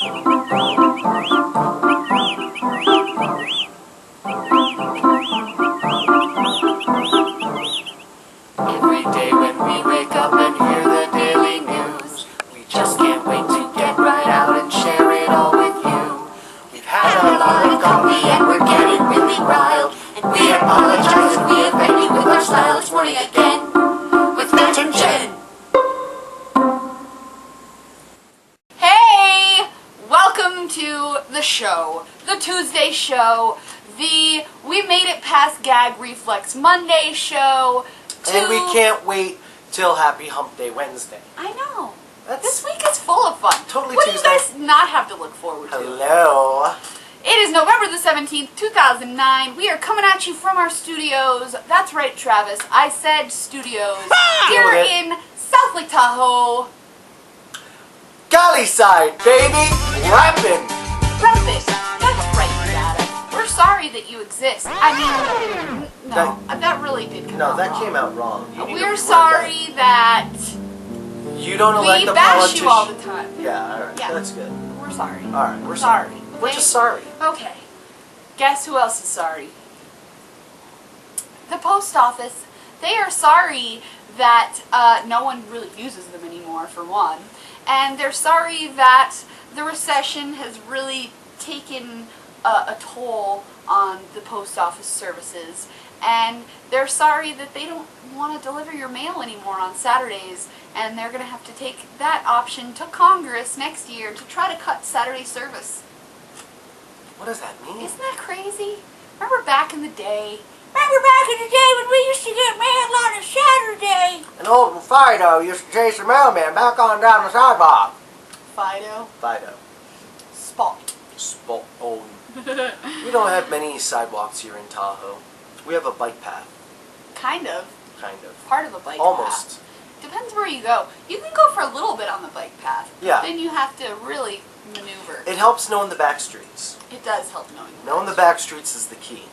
Every day when we wake up and hear the daily news, we just can't wait to get right out and share it all with you. We've had a lot of coffee and we're getting really riled, and we apologize if we offend you with our style this morning again, with Matt and Jen. Hey! Welcome to the show, the Tuesday show, the We Made It Past Gag Reflex Monday show. And we can't wait till Happy Hump Day Wednesday. I know. That's This week is full of fun. Totally what Tuesday. do you guys not have to look forward to? Hello. It is November the 17th, 2009. We are coming at you from our studios. That's right, Travis. I said studios. Here Okay. in South Lake Tahoe. Golly side, baby. Rapping. Breakfast. That's right, Dada. We're sorry that you exist. I mean, no, that really did come No, out that wrong. came out wrong. You need to We're reword sorry that You don't elect we the bash politician. you all the time. Yeah, alright. Yeah. That's good. We're sorry. Alright, we're sorry. We're Okay? just sorry. Okay. Guess who else is sorry? The post office. They are sorry that no one really uses them anymore, for one. And they're sorry that the recession has really taken a toll on the post office services. And they're sorry that they don't want to deliver your mail anymore on Saturdays. And they're going to have to take that option to Congress next year to try to cut Saturday service. What does that mean? Isn't that crazy? Remember back in the day? Remember back in the day when we used to get mail on a Saturday? An old Fido used to chase the mailman back on down the sidewalk. Fido. Fido. Spot. Oh. We don't have many sidewalks here in Tahoe. We have a bike path. Kind of. Kind of. Part of a bike Almost. path. Depends where you go. You can go for a little bit on the bike path. Yeah. Then you have to really maneuver. It helps knowing the back streets. It does help knowing. Knowing the back streets is the key.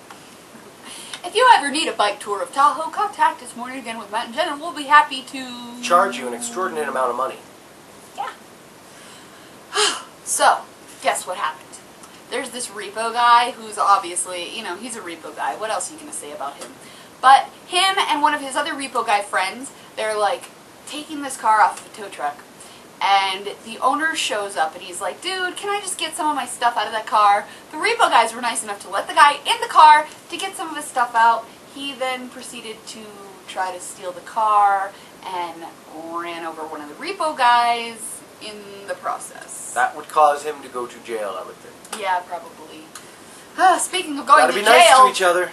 If you ever need a bike tour of Tahoe, contact us Morning Again with Matt and Jen, and we'll be happy to Charge you an extraordinary amount of money. Yeah. So, guess what happened? There's this repo guy who's obviously, he's a repo guy. What else are you going to say about him? But him and one of his other repo guy friends, they're like taking this car off the tow truck. And the owner shows up and he's like, dude, can I just get some of my stuff out of that car? The repo guys were nice enough to let the guy in the car to get some of his stuff out. He then proceeded to try to steal the car and ran over one of the repo guys in the process. That would cause him to go to jail, I would think. Yeah, probably. Speaking of going Gotta to be jail, nice to each other.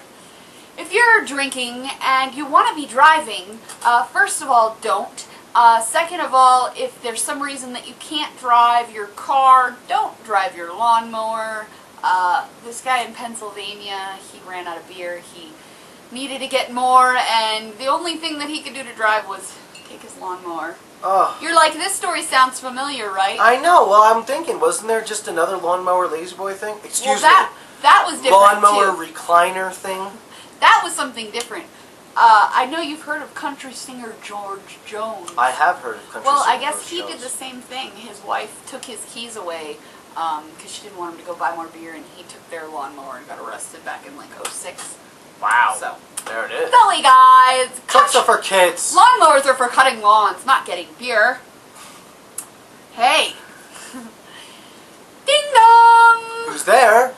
if you're drinking and you want to be driving, first of all, don't. Second of all, if there's some reason that you can't drive your car, don't drive your lawnmower. This guy in Pennsylvania, he ran out of beer. He needed to get more, and the only thing that he could do to drive was take his lawnmower. Oh. You're like, this story sounds familiar, right? I know. Well, I'm thinking, wasn't there just another lawnmower lazy boy thing? Excuse well, me. that was different Lawnmower too. recliner thing? That was something different. I know you've heard of country singer George Jones. I have heard of country Well, I singer guess George he Jones. did the same thing. His wife took his keys away because she didn't want him to go buy more beer, and he took their lawnmower and got arrested back in like '06. Wow. So, There it is. silly guys. Trucks are for kids. Lawnmowers are for cutting lawns, not getting beer. Hey. Ding dong. Who's there?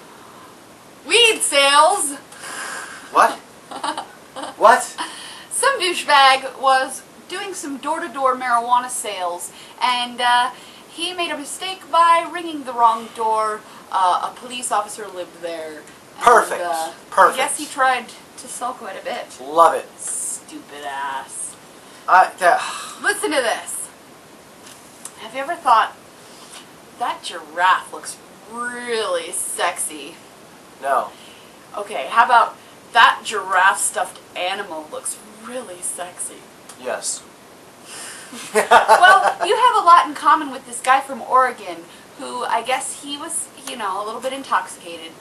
Weed sales. What? What? Some douchebag was doing some door-to-door marijuana sales, and he made a mistake by ringing the wrong door. A police officer lived there. Perfect. And, Perfect. I guess he tried to sell quite a bit. Love it. Stupid ass. That. Listen to this. Have you ever thought, that giraffe looks really sexy? No. Okay, how about, that giraffe stuffed animal looks really sexy? Yes. Well, you have a lot in common with this guy from Oregon who, I guess he was, a little bit intoxicated.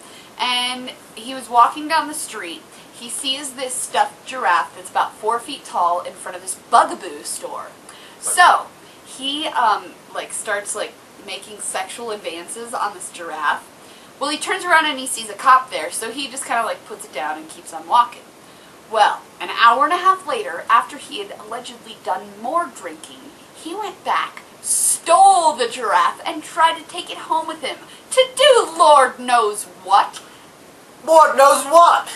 And he was walking down the street. He sees this stuffed giraffe that's about 4 feet tall in front of this Bugaboo store. So, he, starts, making sexual advances on this giraffe. Well, he turns around and he sees a cop there, so he just kind of like puts it down and keeps on walking. Well, an hour and a half later, after he had allegedly done more drinking, he went back, stole the giraffe, and tried to take it home with him to do Lord knows what. Lord knows what!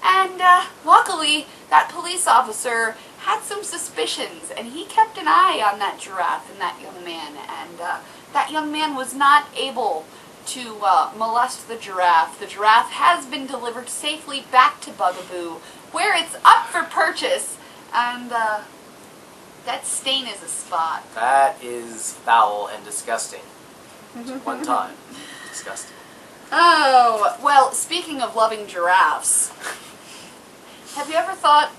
And luckily, that police officer had some suspicions, and he kept an eye on that giraffe and that young man, and that young man was not able to molest the giraffe. The giraffe has been delivered safely back to Bugaboo, where it's up for purchase, and that stain is a spot. That is foul and disgusting. One time. Disgusting. Oh, well, speaking of loving giraffes, have you ever thought,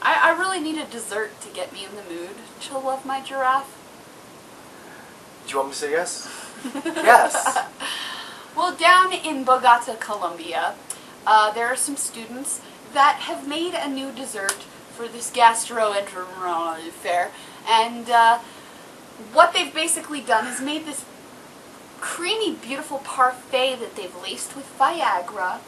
I really need a dessert to get me in the mood to love my giraffe? Do you want me to say yes? Yes. Well, down in Bogota, Colombia, there are some students that have made a new dessert for this gastroenterology fair, and what they've basically done is made this creamy, beautiful parfait that they've laced with Viagra.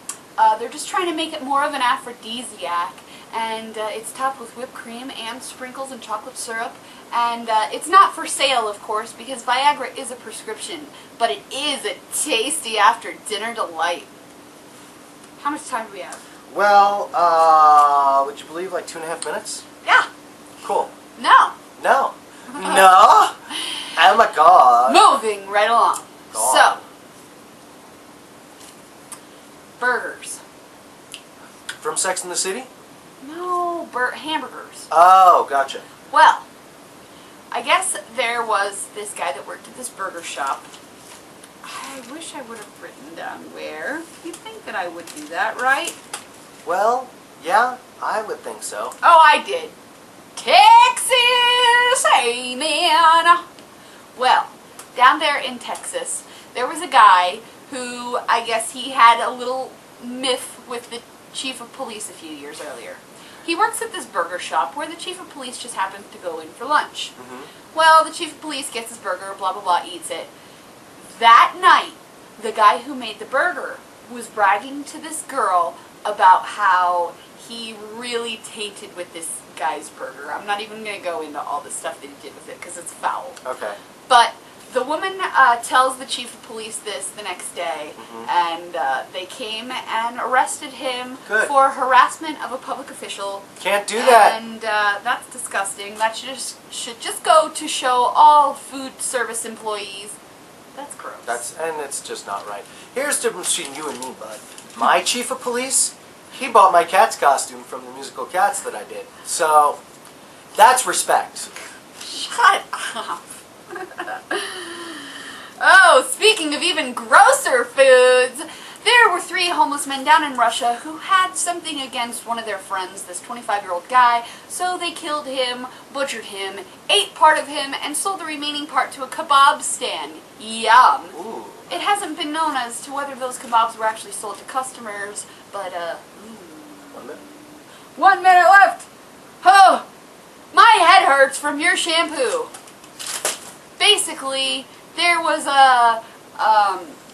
They're just trying to make it more of an aphrodisiac, and it's topped with whipped cream and sprinkles and chocolate syrup. And it's not for sale, of course, because Viagra is a prescription, but it is a tasty after-dinner delight. How much time do we have? Well, would you believe like 2.5 minutes? Yeah. Cool. No. No. No? Oh my god. Moving right along. Go So, on. burgers. From Sex and the City? No, hamburgers. Oh, gotcha. Well, I guess there was this guy that worked at this burger shop. I wish I would have written down where. You'd think that I would do that, right? Well, yeah, I would think so. Oh, I did. Texas, hey man. Well, down there in Texas, there was a guy who, I guess he had a little miff with the chief of police a few years earlier. He works at this burger shop where the chief of police just happens to go in for lunch. Well, the chief of police gets his burger, blah, blah, blah, eats it. That night, the guy who made the burger was bragging to this girl about how he really tainted with this guy's burger. I'm not even going to go into all the stuff that he did with it because it's foul. Okay. But the woman tells the chief of police this the next day, and they came and arrested him for harassment of a public official. Can't do that. And that's disgusting. That should just go to show all food service employees. That's gross. And it's just not right. Here's the difference between you and me, bud. My chief of police, he bought my Cats costume from the musical Cats that I did. So, that's respect. Shut up. Oh, speaking of even grosser foods, there were 3 homeless men down in Russia who had something against one of their friends, this 25-year-old guy, so they killed him, butchered him, ate part of him, and sold the remaining part to a kebab stand. Yum. Ooh. It hasn't been known as to whether those kebabs were actually sold to customers, but 1 minute. 1 minute left! Oh, my head hurts from your shampoo. Basically, there was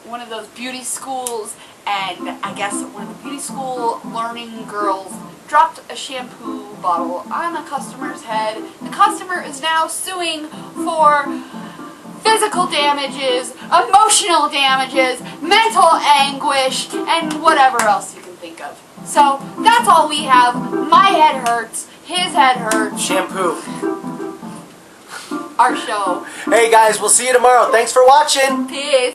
one of those beauty schools, and I guess one of the beauty school learning girls dropped a shampoo bottle on a customer's head. The customer is now suing for physical damages, emotional damages, mental anguish, and whatever else you can think of. So, that's all we have. My head hurts. His head hurts. Shampoo. Our show. Hey guys, we'll see you tomorrow. Thanks for watching. Peace.